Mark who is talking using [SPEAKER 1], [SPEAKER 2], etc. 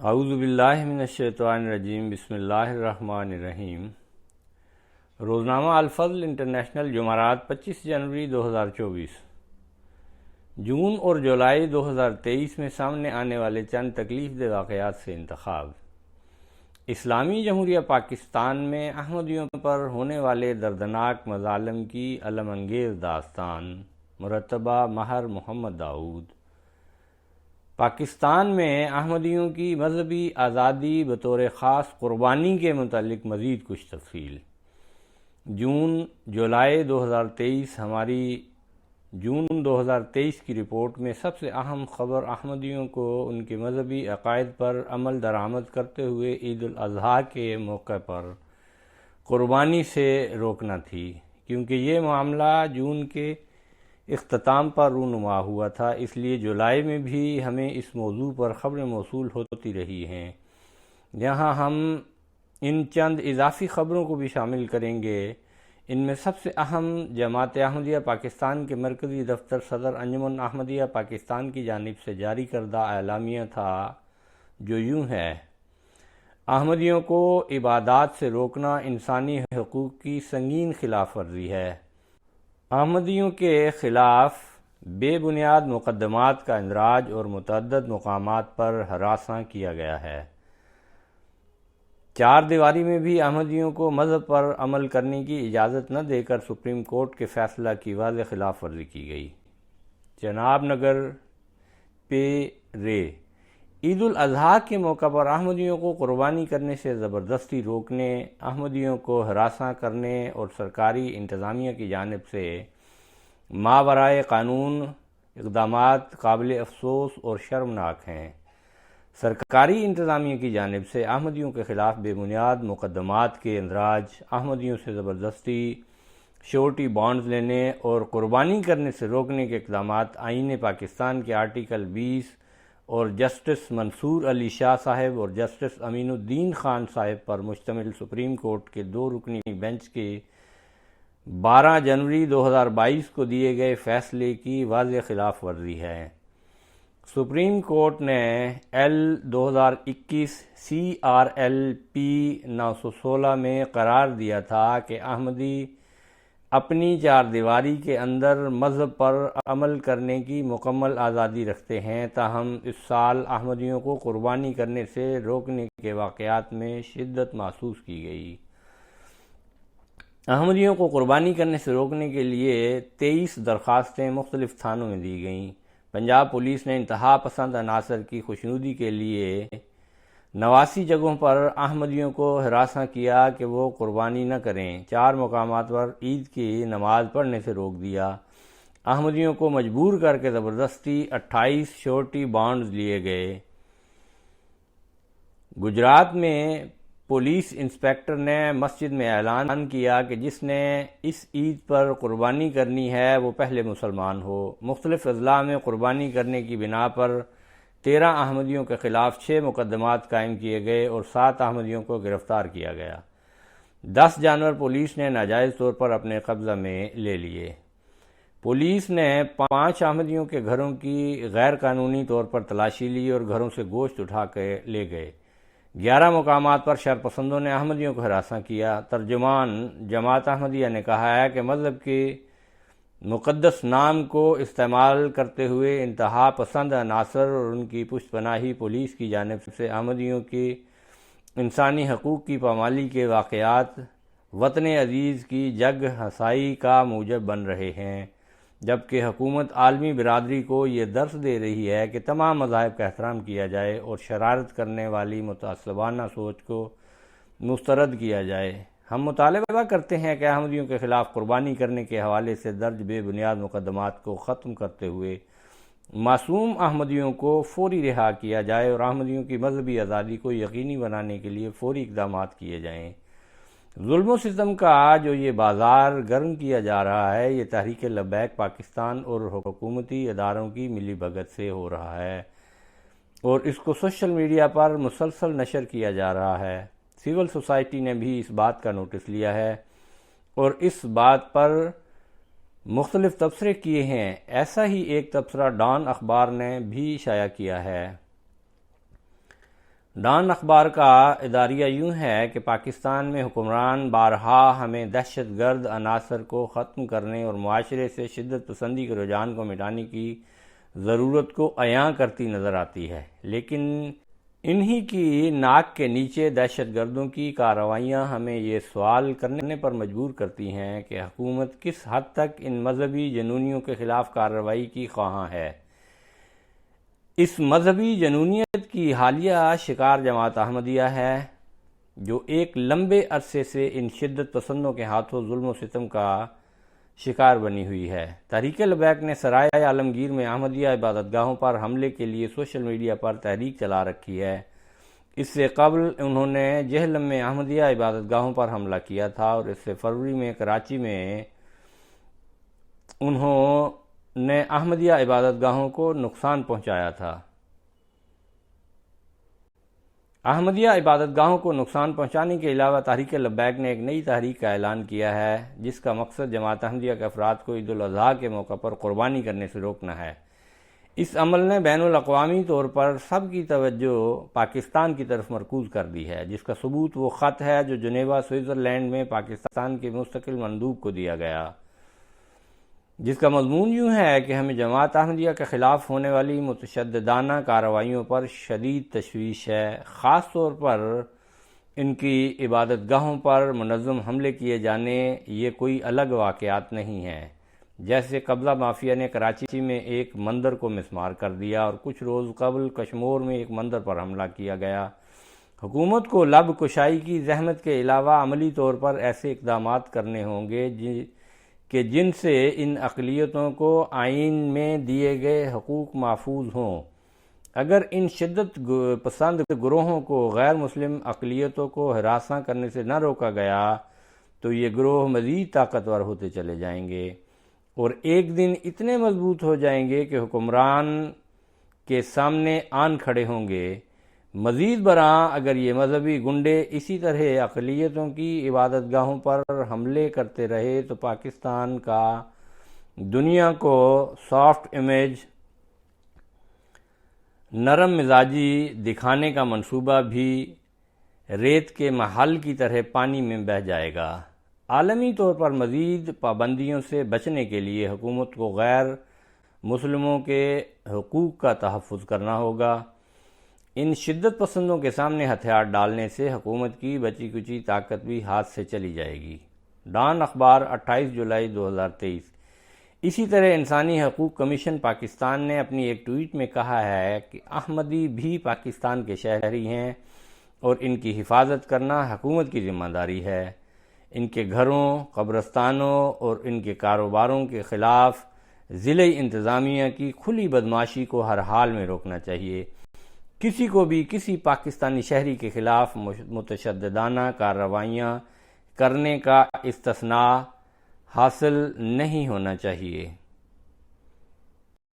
[SPEAKER 1] اعوذ باللہ من الشیطان الرجیم، بسم اللہ الرحمن الرحیم۔ روزنامہ الفضل انٹرنیشنل، جمعرات 25 جنوری 2024۔ جون اور جولائی 2023 میں سامنے آنے والے چند تکلیف دہ واقعات سے انتخاب۔ اسلامی جمہوریہ پاکستان میں احمدیوں پر ہونے والے دردناک مظالم کی الم انگیز داستان، مرتبہ مہر محمد داؤد۔ پاکستان میں احمدیوں کی مذہبی آزادی بطور خاص قربانی کے متعلق مزید کچھ تفصیل۔ جون جولائی 2023 ہماری جون 2023 کی رپورٹ میں سب سے اہم خبر احمدیوں کو ان کے مذہبی عقائد پر عمل درآمد کرتے ہوئے عید الاضحیٰ کے موقع پر قربانی سے روکنا تھی، کیونکہ یہ معاملہ جون کے اختتام پر رونما ہوا تھا، اس لیے جولائی میں بھی ہمیں اس موضوع پر خبریں موصول ہوتی رہی ہیں۔ یہاں ہم ان چند اضافی خبروں کو بھی شامل کریں گے۔ ان میں سب سے اہم جماعت احمدیہ پاکستان کے مرکزی دفتر صدر انجمن احمدیہ پاکستان کی جانب سے جاری کردہ اعلامیہ تھا، جو یوں ہے: احمدیوں کو عبادات سے روکنا انسانی حقوق کی سنگین خلاف ورزی ہے۔ احمدیوں کے خلاف بے بنیاد مقدمات کا اندراج اور متعدد مقامات پر ہراساں کیا گیا ہے۔ چار دیواری میں بھی احمدیوں کو مذہب پر عمل کرنے کی اجازت نہ دے کر سپریم کورٹ کے فیصلہ کی واضح خلاف ورزی کی گئی۔ جناب نگر پے رے عید الاضحیٰ کے موقع پر احمدیوں کو قربانی کرنے سے زبردستی روکنے، احمدیوں کو ہراساں کرنے اور سرکاری انتظامیہ کی جانب سے ماورائے قانون اقدامات قابل افسوس اور شرمناک ہیں۔ سرکاری انتظامیہ کی جانب سے احمدیوں کے خلاف بے بنیاد مقدمات کے اندراج، احمدیوں سے زبردستی شیورٹی بانڈز لینے اور قربانی کرنے سے روکنے کے اقدامات آئین پاکستان کے آرٹیکل 20 اور جسٹس منصور علی شاہ صاحب اور جسٹس امین الدین خان صاحب پر مشتمل سپریم کورٹ کے 2 رکنی بینچ کے 12 جنوری 2022 کو دیے گئے فیصلے کی واضح خلاف ورزی ہے۔ سپریم کورٹ نے ایل 2021 CRLP 916 میں قرار دیا تھا کہ احمدی اپنی چار دیواری کے اندر مذہب پر عمل کرنے کی مکمل آزادی رکھتے ہیں، تاہم اس سال احمدیوں کو قربانی کرنے سے روکنے کے واقعات میں شدت محسوس کی گئی۔ احمدیوں کو قربانی کرنے سے روکنے کے لیے 23 درخواستیں مختلف تھانوں میں دی گئیں۔ پنجاب پولیس نے انتہا پسند عناصر کی خوشنودی کے لیے 89 جگہوں پر احمدیوں کو ہراساں کیا کہ وہ قربانی نہ کریں۔ 4 مقامات پر عید کی نماز پڑھنے سے روک دیا۔ احمدیوں کو مجبور کر کے زبردستی 28 شیورٹی بانڈز لیے گئے۔ گجرات میں پولیس انسپکٹر نے مسجد میں اعلان کیا کہ جس نے اس عید پر قربانی کرنی ہے وہ پہلے مسلمان ہو۔ مختلف اضلاع میں قربانی کرنے کی بنا پر 13 احمدیوں کے خلاف 6 مقدمات قائم کیے گئے اور 7 احمدیوں کو گرفتار کیا گیا۔ 10 جانور پولیس نے ناجائز طور پر اپنے قبضہ میں لے لیے۔ پولیس نے 5 احمدیوں کے گھروں کی غیر قانونی طور پر تلاشی لی اور گھروں سے گوشت اٹھا کے لے گئے۔ 11 مقامات پر شرپسندوں نے احمدیوں کو ہراساں کیا۔ ترجمان جماعت احمدیہ نے کہا ہے کہ مذہب کے مقدس نام کو استعمال کرتے ہوئے انتہا پسند عناصر اور ان کی پشت پناہی پولیس کی جانب سے احمدیوں کے انسانی حقوق کی پامالی کے واقعات وطن عزیز کی جگ ہنسائی کا موجب بن رہے ہیں، جبکہ حکومت عالمی برادری کو یہ درس دے رہی ہے کہ تمام مذاہب کا احترام کیا جائے اور شرارت کرنے والی متعصبانہ سوچ کو مسترد کیا جائے۔ ہم مطالبہ کرتے ہیں کہ احمدیوں کے خلاف قربانی کرنے کے حوالے سے درج بے بنیاد مقدمات کو ختم کرتے ہوئے معصوم احمدیوں کو فوری رہا کیا جائے اور احمدیوں کی مذہبی آزادی کو یقینی بنانے کے لیے فوری اقدامات کیے جائیں۔ ظلم و ستم کا جو یہ بازار گرم کیا جا رہا ہے، یہ تحریک لبیک پاکستان اور حکومتی اداروں کی ملی بھگت سے ہو رہا ہے اور اس کو سوشل میڈیا پر مسلسل نشر کیا جا رہا ہے۔ سول سوسائٹی نے بھی اس بات کا نوٹس لیا ہے اور اس بات پر مختلف تبصرے کیے ہیں۔ ایسا ہی ایک تبصرہ ڈان اخبار نے بھی شائع کیا ہے۔ ڈان اخبار کا اداریہ یوں ہے کہ پاکستان میں حکمران بارہا ہمیں دہشت گرد عناصر کو ختم کرنے اور معاشرے سے شدت پسندی کے رجحان کو مٹانے کی ضرورت کو عیاں کرتی نظر آتی ہے، لیکن انہی کی ناک کے نیچے دہشت گردوں کی کارروائیاں ہمیں یہ سوال کرنے پر مجبور کرتی ہیں کہ حکومت کس حد تک ان مذہبی جنونیوں کے خلاف کارروائی کی خواہاں ہے۔ اس مذہبی جنونیت کی حالیہ شکار جماعت احمدیہ ہے، جو ایک لمبے عرصے سے ان شدت پسندوں کے ہاتھوں ظلم و ستم کا شکار بنی ہوئی ہے۔ تحریک لبیک نے سرائے عالمگیر میں احمدیہ عبادت گاہوں پر حملے کے لیے سوشل میڈیا پر تحریک چلا رکھی ہے۔ اس سے قبل انہوں نے جہلم میں احمدیہ عبادت گاہوں پر حملہ کیا تھا، اور اس سے فروری میں کراچی میں انہوں نے احمدیہ عبادت گاہوں کو نقصان پہنچایا تھا۔ احمدیہ عبادت گاہوں کو نقصان پہنچانے کے علاوہ تحریک لبیک نے ایک نئی تحریک کا اعلان کیا ہے، جس کا مقصد جماعت احمدیہ کے افراد کو عید الاضحیٰ کے موقع پر قربانی کرنے سے روکنا ہے۔ اس عمل نے بین الاقوامی طور پر سب کی توجہ پاکستان کی طرف مرکوز کر دی ہے، جس کا ثبوت وہ خط ہے جو جنیوا سوئٹزرلینڈ میں پاکستان کے مستقل مندوب کو دیا گیا، جس کا مضمون یوں ہے کہ ہمیں جماعت احمدیہ کے خلاف ہونے والی متشددانہ کارروائیوں پر شدید تشویش ہے، خاص طور پر ان کی عبادت گاہوں پر منظم حملے کیے جانے یہ کوئی الگ واقعات نہیں ہیں، جیسے قبضہ مافیا نے کراچی میں ایک مندر کو مسمار کر دیا اور کچھ روز قبل کشمور میں ایک مندر پر حملہ کیا گیا۔ حکومت کو لب کشائی کی زحمت کے علاوہ عملی طور پر ایسے اقدامات کرنے ہوں گے کہ جن سے ان اقلیتوں کو آئین میں دیے گئے حقوق محفوظ ہوں۔ اگر ان شدت پسند گروہوں کو غیر مسلم اقلیتوں کو ہراساں کرنے سے نہ روکا گیا تو یہ گروہ مزید طاقتور ہوتے چلے جائیں گے اور ایک دن اتنے مضبوط ہو جائیں گے کہ حکمران کے سامنے آن کھڑے ہوں گے۔ مزید برآں اگر یہ مذہبی گنڈے اسی طرح اقلیتوں کی عبادت گاہوں پر حملے کرتے رہے تو پاکستان کا دنیا کو سافٹ امیج، نرم مزاجی دکھانے کا منصوبہ بھی ریت کے محل کی طرح پانی میں بہہ جائے گا۔ عالمی طور پر مزید پابندیوں سے بچنے کے لیے حکومت کو غیر مسلموں کے حقوق کا تحفظ کرنا ہوگا۔ ان شدت پسندوں کے سامنے ہتھیار ڈالنے سے حکومت کی بچی کچی طاقت بھی ہاتھ سے چلی جائے گی۔ ڈان اخبار 28 جولائی 2023۔ اسی طرح انسانی حقوق کمیشن پاکستان نے اپنی ایک ٹویٹ میں کہا ہے کہ احمدی بھی پاکستان کے شہری ہیں اور ان کی حفاظت کرنا حکومت کی ذمہ داری ہے۔ ان کے گھروں، قبرستانوں اور ان کے کاروباروں کے خلاف ضلعی انتظامیہ کی کھلی بدمعاشی کو ہر حال میں روکنا چاہیے۔ کسی کو بھی کسی پاکستانی شہری کے خلاف متشددانہ کارروائیاں کرنے کا استثناء حاصل نہیں ہونا چاہیے۔